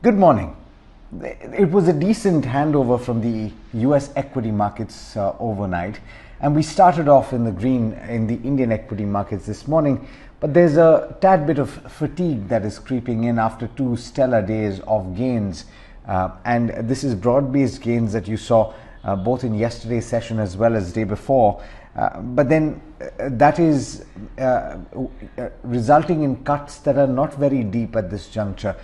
Good morning. It was a decent handover from the US equity markets overnight, and we started off in the green in the Indian equity markets this morning, but there's a tad bit of fatigue that is creeping in after two stellar days of gains, and this is broad-based gains that you saw both in yesterday's session as well as day before. But then that is resulting in cuts that are not very deep at this juncture.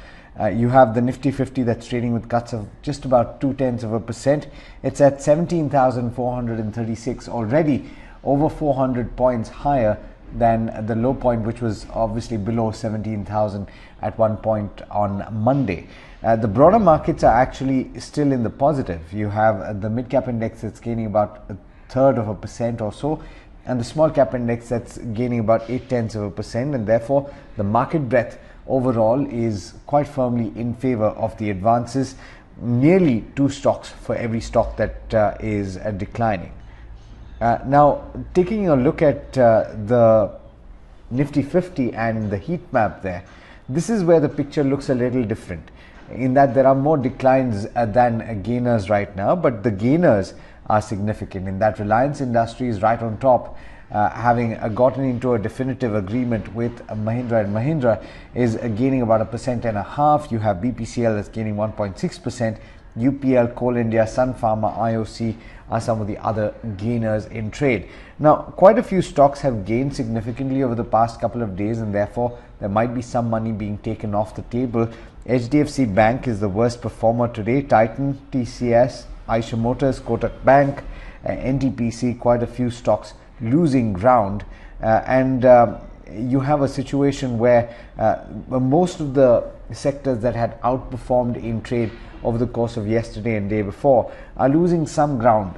You have the Nifty 50 that's trading with cuts of just about 0.2%. It's at 17,436 already, over 400 points higher than the low point, which was obviously below 17,000 at one point on Monday. The broader markets are actually still in the positive. You have the midcap index that's gaining about 0.3% or so, and the small cap index that's gaining about 0.8%, and therefore the market breadth overall is quite firmly in favor of the advances. Nearly two stocks for every stock that is declining. Now, taking a look at the Nifty 50 and the heat map there, this is where the picture looks a little different, in that there are more declines than gainers right now, but the gainers are significant, in that Reliance Industries is right on top, having gotten into a definitive agreement with Mahindra & Mahindra, is gaining about 1.5%. You have BPCL that's gaining 1.6%. UPL, Coal India, Sun Pharma, IOC are some of the other gainers in trade. Now, quite a few stocks have gained significantly over the past couple of days, and therefore there might be some money being taken off the table. HDFC Bank is the worst performer today. Titan, TCS, Eicher Motors, Kotak Bank, NTPC, quite a few stocks losing ground, and you have a situation where most of the sectors that had outperformed in trade over the course of yesterday and day before are losing some ground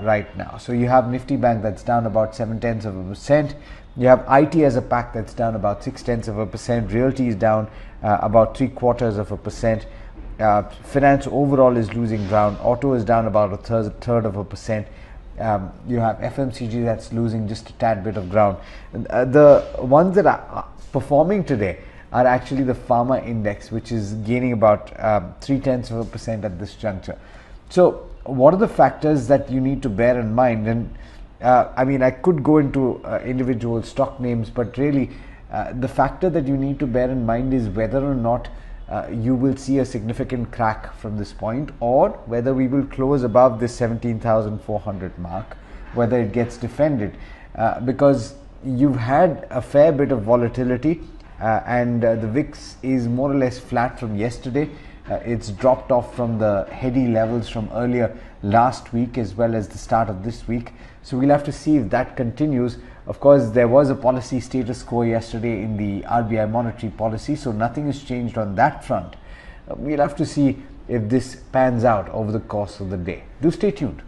right now. So you have Nifty Bank that's down about 0.7%. You have IT as a pack that's down about 0.6%. Realty is down about 0.75%. Finance overall is losing ground. Auto is down about a third of a percent. You have FMCG that's losing just a tad bit of ground. The ones that are performing today are actually the pharma index, which is gaining about 0.3% at this juncture. So what are the factors that you need to bear in mind? And I mean, I could go into individual stock names, but really the factor that you need to bear in mind is whether or not you will see a significant crack from this point, or whether we will close above this 17,400 mark, whether it gets defended, because you've had a fair bit of volatility, and the VIX is more or less flat from yesterday. It's dropped off from the heady levels from earlier last week as well as the start of this week. So we'll have to see if that continues. Of course, there was a policy status quo yesterday in the RBI monetary policy, so nothing has changed on that front. We'll have to see if this pans out over the course of the day. Do stay tuned.